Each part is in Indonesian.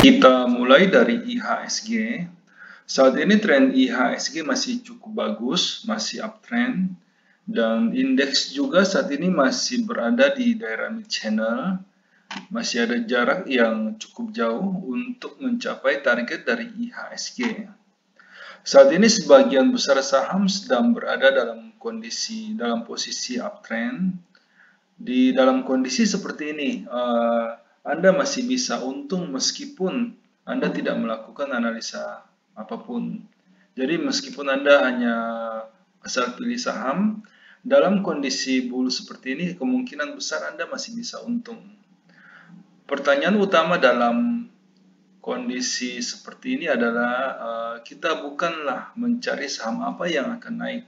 Kita mulai dari IHSG. Saat ini tren IHSG masih cukup bagus, masih uptrend, dan indeks juga saat ini masih berada di daerah mid channel. Masih ada jarak yang cukup jauh untuk mencapai target dari IHSG. Saat ini sebagian besar saham sedang berada dalam posisi uptrend. Di dalam kondisi seperti ini, Anda masih bisa untung meskipun Anda tidak melakukan analisa apapun. Jadi meskipun Anda hanya asal pilih saham, dalam kondisi bull seperti ini kemungkinan besar Anda masih bisa untung. Pertanyaan utama dalam kondisi seperti ini adalah kita bukanlah mencari saham apa yang akan naik,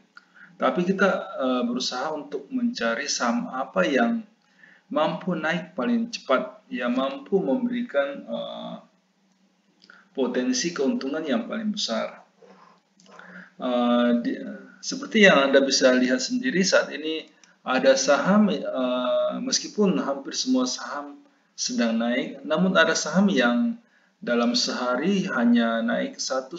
tapi kita berusaha untuk mencari saham apa yang mampu naik paling cepat, yang mampu memberikan potensi keuntungan yang paling besar. Seperti yang Anda bisa lihat sendiri saat ini ada saham, meskipun hampir semua saham sedang naik, namun ada saham yang dalam sehari hanya naik 1-2%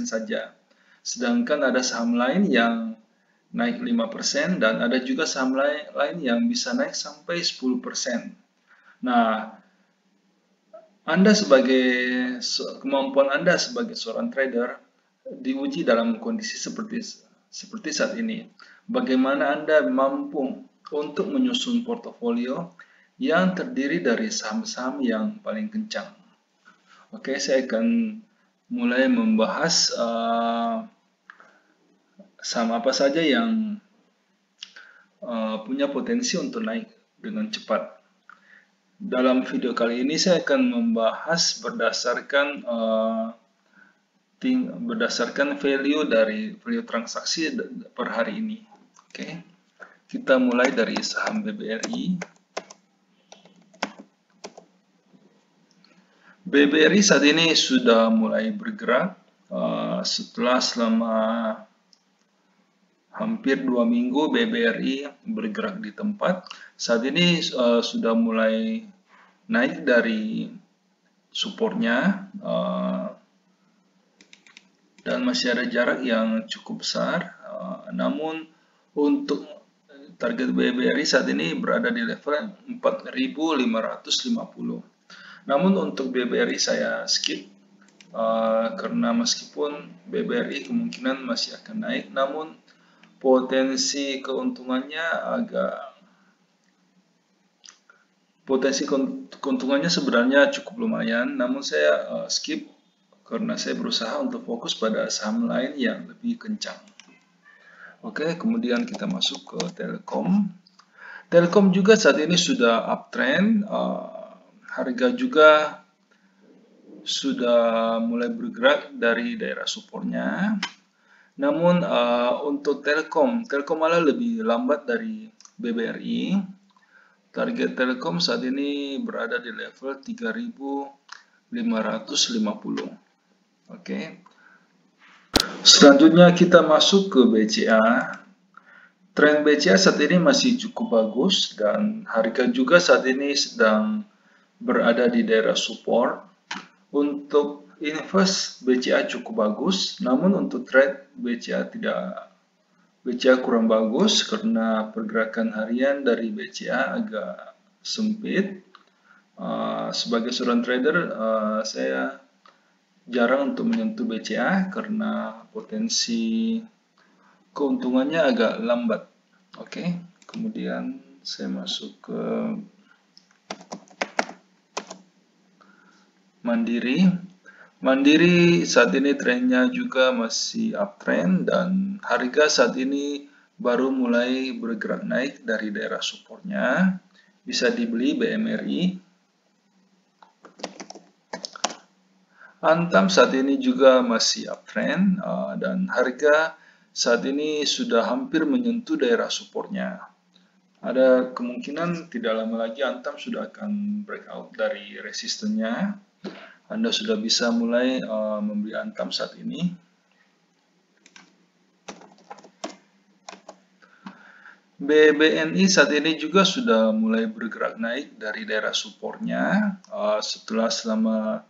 saja. Sedangkan ada saham lain yang naik 5% dan ada juga saham lain yang bisa naik sampai 10%. Nah, kemampuan Anda sebagai seorang trader diuji dalam kondisi seperti saat ini. Bagaimana Anda mampu untuk menyusun portofolio yang terdiri dari saham-saham yang paling kencang. Oke, saya akan mulai membahas saham apa saja yang punya potensi untuk naik dengan cepat. Dalam video kali ini saya akan membahas berdasarkan value transaksi per hari ini. Oke, kita mulai dari saham BBRI. BBRI saat ini sudah mulai bergerak selama hampir 2 minggu BBRI bergerak di tempat. Saat ini sudah mulai naik dari supportnya dan masih ada jarak yang cukup besar. Namun untuk target BBRI saat ini berada di level 4.550. Namun untuk BBRI saya skip karena meskipun BBRI kemungkinan masih akan naik, namun potensi keuntungannya sebenarnya cukup lumayan, namun saya skip karena saya berusaha untuk fokus pada saham lain yang lebih kencang. Oke, kemudian kita masuk ke Telkom. Telkom juga saat ini sudah uptrend, harga juga sudah mulai bergerak dari daerah supportnya. Namun untuk Telkom malah lebih lambat dari BBRI. Target Telkom saat ini berada di level 3.550. Oke. Selanjutnya kita masuk ke BCA. Tren BCA saat ini masih cukup bagus dan harga juga saat ini sedang berada di daerah support. Untuk invest BCA cukup bagus, namun untuk trade BCA kurang bagus karena pergerakan harian dari BCA agak sempit. Sebagai seorang trader, saya jarang untuk menyentuh BCA karena potensi keuntungannya agak lambat. Oke, kemudian saya masuk ke Mandiri. Mandiri saat ini trennya juga masih uptrend dan harga saat ini baru mulai bergerak naik dari daerah supportnya. Bisa dibeli BMRI. Antam saat ini juga masih uptrend dan harga saat ini sudah hampir menyentuh daerah supportnya. Ada kemungkinan tidak lama lagi Antam sudah akan breakout dari resistennya. Anda sudah bisa mulai membeli Antam saat ini. BBNI saat ini juga sudah mulai bergerak naik dari daerah supportnya. Setelah selama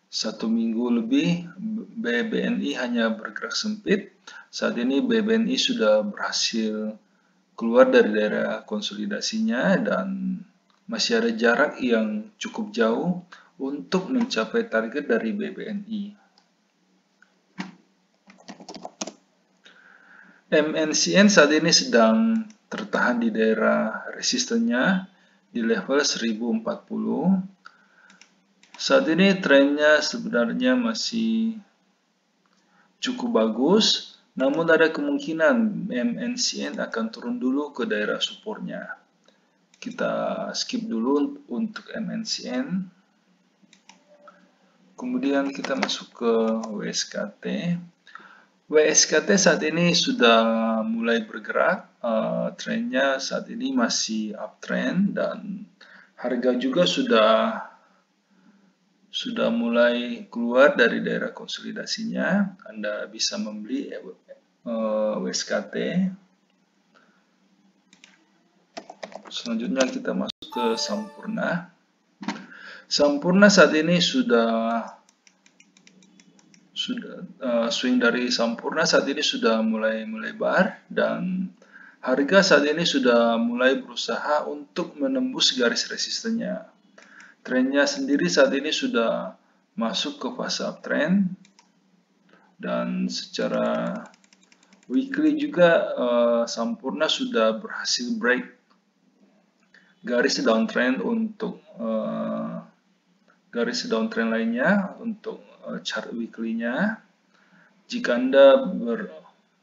1 minggu lebih BBNI hanya bergerak sempit. Saat ini BBNI sudah berhasil keluar dari daerah konsolidasinya dan masih ada jarak yang cukup jauh untuk mencapai target dari BBNI. MNCN saat ini sedang tertahan di daerah resistennya di level 1040. Saat ini trennya sebenarnya masih cukup bagus, namun ada kemungkinan MNCN akan turun dulu ke daerah supportnya. Kita skip dulu untuk MNCN. Kemudian kita masuk ke WSKT. WSKT saat ini sudah mulai bergerak, trennya saat ini masih uptrend dan harga juga sudah mulai keluar dari daerah konsolidasinya. Anda bisa membeli WSKT. Selanjutnya kita masuk ke Sampurna. Sampurna saat ini sudah swing dari Sampurna saat ini sudah mulai melebar dan harga saat ini sudah mulai berusaha untuk menembus garis resistennya. Trennya sendiri saat ini sudah masuk ke fase uptrend dan secara weekly juga Sampurna sudah berhasil break garis downtrend untuk garis downtrend lainnya untuk chart weekly-nya. Jika Anda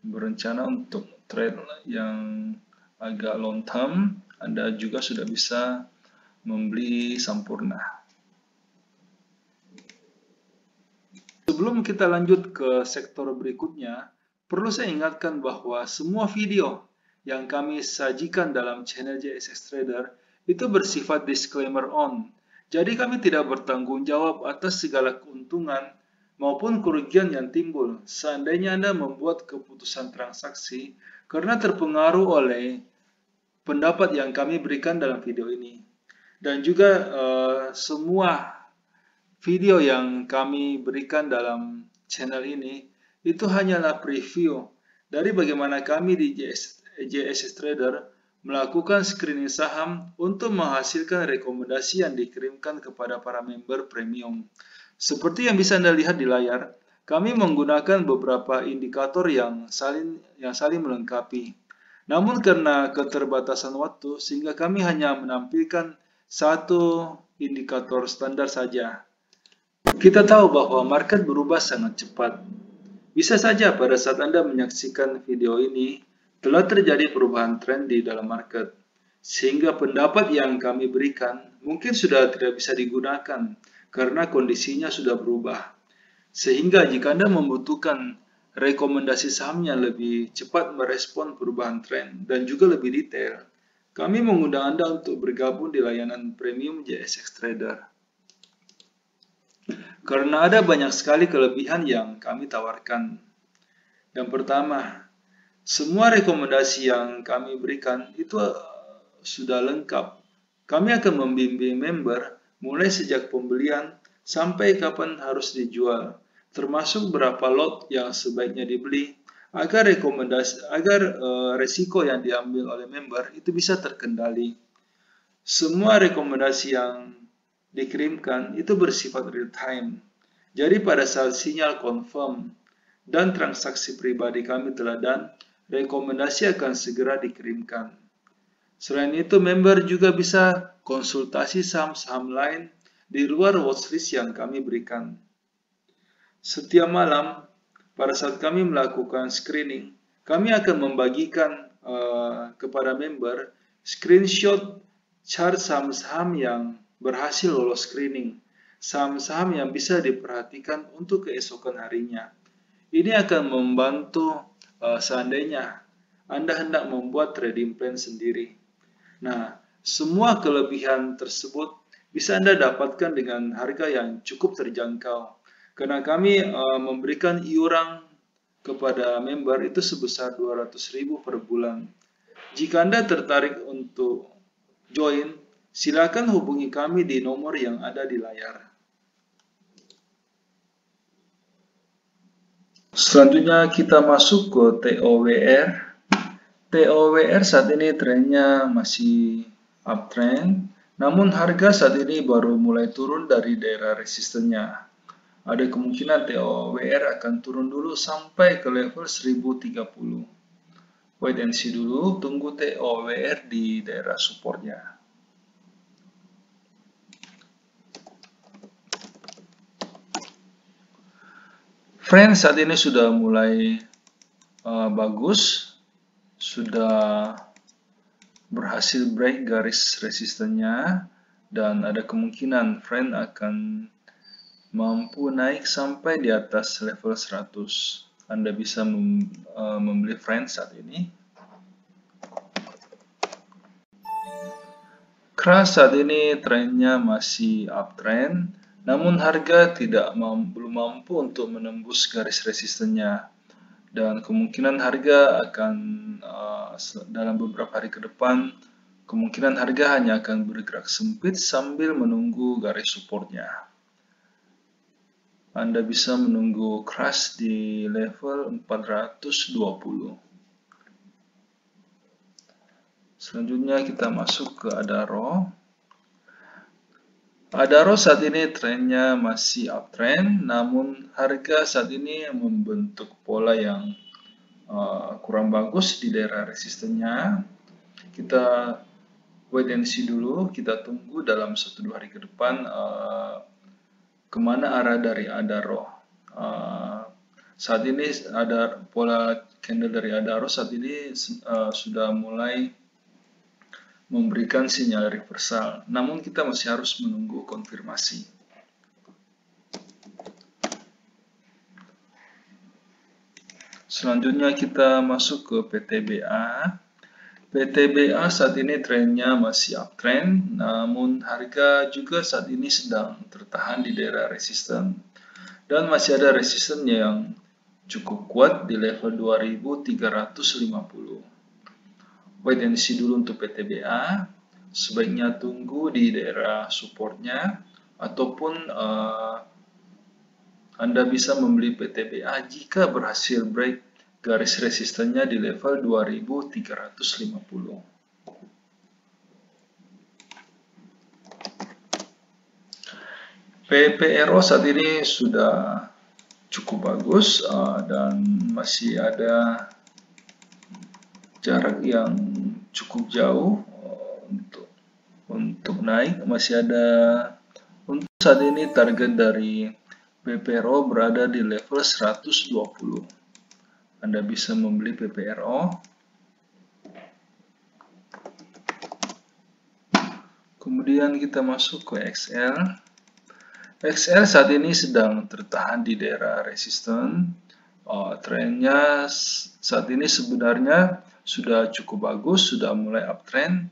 berencana untuk trade yang agak long term, Anda juga sudah bisa membeli Sampurna. Sebelum kita lanjut ke sektor berikutnya, perlu saya ingatkan bahwa semua video yang kami sajikan dalam channel JSX Trader itu bersifat disclaimer on. Jadi kami tidak bertanggung jawab atas segala keuntungan maupun kerugian yang timbul seandainya Anda membuat keputusan transaksi karena terpengaruh oleh pendapat yang kami berikan dalam video ini. Dan juga semua video yang kami berikan dalam channel ini itu hanyalah preview dari bagaimana kami di JSX Trader melakukan screening saham untuk menghasilkan rekomendasi yang dikirimkan kepada para member premium. Seperti yang bisa Anda lihat di layar, kami menggunakan beberapa indikator yang saling melengkapi. Namun karena keterbatasan waktu, sehingga kami hanya menampilkan satu indikator standar saja. Kita tahu bahwa market berubah sangat cepat. Bisa saja pada saat Anda menyaksikan video ini, telah terjadi perubahan tren di dalam market, sehingga pendapat yang kami berikan mungkin sudah tidak bisa digunakan karena kondisinya sudah berubah. Sehingga jika Anda membutuhkan rekomendasi saham yang lebih cepat merespon perubahan tren dan juga lebih detail, kami mengundang Anda untuk bergabung di layanan premium JSX Trader. Karena ada banyak sekali kelebihan yang kami tawarkan. Yang pertama, semua rekomendasi yang kami berikan itu sudah lengkap. Kami akan membimbing member mulai sejak pembelian sampai kapan harus dijual, termasuk berapa lot yang sebaiknya dibeli agar resiko yang diambil oleh member itu bisa terkendali. Semua rekomendasi yang dikirimkan itu bersifat real time. Jadi pada saat sinyal confirm dan transaksi pribadi kami telah done, rekomendasi akan segera dikirimkan. Selain itu, member juga bisa konsultasi saham-saham lain di luar watchlist yang kami berikan. Setiap malam, pada saat kami melakukan screening, kami akan membagikan kepada member screenshot chart saham-saham yang berhasil lolos screening, saham-saham yang bisa diperhatikan untuk keesokan harinya. Ini akan membantu seandainya Anda hendak membuat trading plan sendiri. Nah, semua kelebihan tersebut bisa Anda dapatkan dengan harga yang cukup terjangkau. Karena kami memberikan iuran kepada member itu sebesar 200.000 per bulan. Jika Anda tertarik untuk join, silakan hubungi kami di nomor yang ada di layar. Selanjutnya kita masuk ke TOWR. TOWR saat ini trennya masih uptrend, namun harga saat ini baru mulai turun dari daerah resistennya. Ada kemungkinan TOWR akan turun dulu sampai ke level 1030. Wait and see dulu, tunggu TOWR di daerah supportnya. Friends, saat ini sudah mulai bagus, sudah berhasil break garis resistennya, dan ada kemungkinan friend akan mampu naik sampai di atas level 100. Anda bisa membeli friend saat ini. Crush saat ini trennya masih uptrend, namun harga belum mampu untuk menembus garis resistennya. Dan kemungkinan harga akan dalam beberapa hari ke depan, kemungkinan harga hanya akan bergerak sempit sambil menunggu garis supportnya. Anda bisa menunggu crash di level 420. Selanjutnya kita masuk ke Adaro. Adaro saat ini trennya masih uptrend, namun harga saat ini membentuk pola yang kurang bagus di daerah resistennya. Kita wait and see dulu, kita tunggu dalam 1-2 hari ke depan kemana arah dari Adaro. Saat ini ada pola candle dari Adaro saat ini sudah mulai memberikan sinyal reversal, namun kita masih harus menunggu konfirmasi. Selanjutnya kita masuk ke PTBA. PTBA saat ini trennya masih uptrend, namun harga juga saat ini sedang tertahan di daerah resisten. Dan masih ada resisten yang cukup kuat di level 2350. Wait and see dulu untuk PTBA. Sebaiknya tunggu di daerah supportnya, ataupun Anda bisa membeli PTBA jika berhasil break garis resistennya di level 2350. PPRO saat ini sudah cukup bagus dan masih ada jarak yang cukup jauh untuk naik. Masih ada, untuk saat ini target dari PPRO berada di level 120. Anda bisa membeli PPRO. Kemudian kita masuk ke XL. XL saat ini sedang tertahan di daerah resisten. Trennya saat ini sebenarnya sudah cukup bagus, sudah mulai uptrend.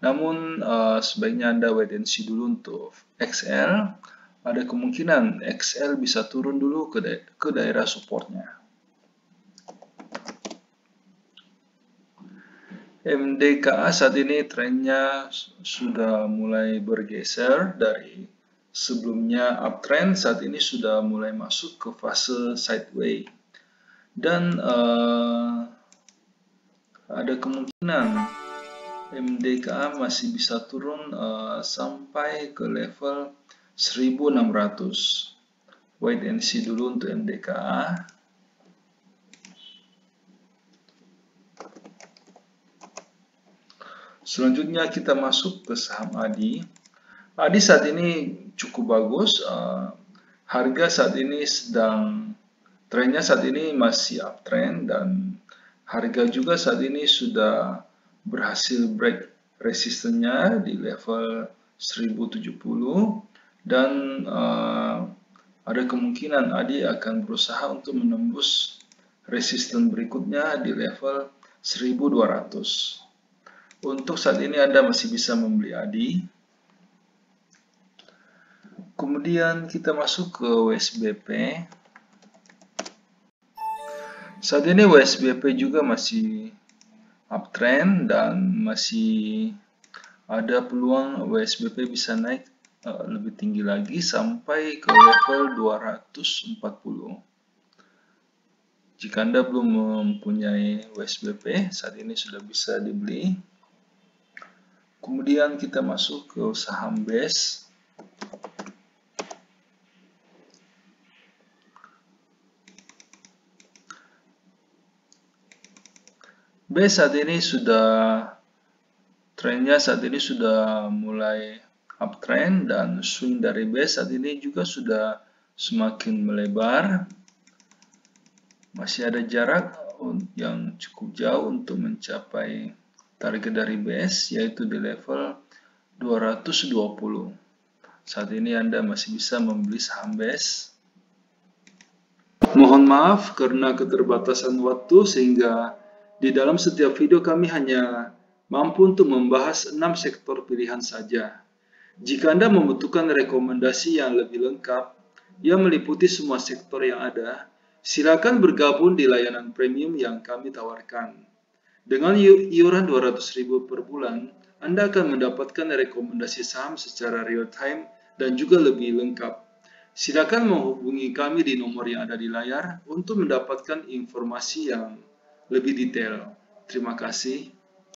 Namun sebaiknya Anda wait and see dulu untuk XL. Ada kemungkinan XL bisa turun dulu ke daerah supportnya. MDKA saat ini trennya sudah mulai bergeser dari sebelumnya uptrend, saat ini sudah mulai masuk ke fase sideways. Dan ada kemungkinan MDKA masih bisa turun sampai ke level 1600. Wait and see dulu untuk MDKA. Selanjutnya kita masuk ke saham ADI. ADI saat ini cukup bagus. Harga saat ini trennya saat ini masih uptrend, dan harga juga saat ini sudah berhasil break resistennya di level 1070, dan ada kemungkinan ADI akan berusaha untuk menembus resisten berikutnya di level 1200. Untuk saat ini Anda masih bisa membeli ADI. Kemudian kita masuk ke WSBP. Saat ini WSBP juga masih uptrend dan masih ada peluang WSBP bisa naik lebih tinggi lagi sampai ke level 240. Jika Anda belum mempunyai WSBP, saat ini sudah bisa dibeli. Kemudian kita masuk ke saham BES. BES saat ini trennya saat ini sudah mulai uptrend dan swing dari BES saat ini juga sudah semakin melebar. Masih ada jarak yang cukup jauh untuk mencapai target dari BES yaitu di level 220. Saat ini Anda masih bisa membeli saham BES. Mohon maaf karena keterbatasan waktu sehingga di dalam setiap video kami hanya mampu untuk membahas 6 sektor pilihan saja. Jika Anda membutuhkan rekomendasi yang lebih lengkap, yang meliputi semua sektor yang ada, silakan bergabung di layanan premium yang kami tawarkan. Dengan iuran 200.000 per bulan, Anda akan mendapatkan rekomendasi saham secara real time dan juga lebih lengkap. Silakan menghubungi kami di nomor yang ada di layar untuk mendapatkan informasi yang lebih detail. Terima kasih.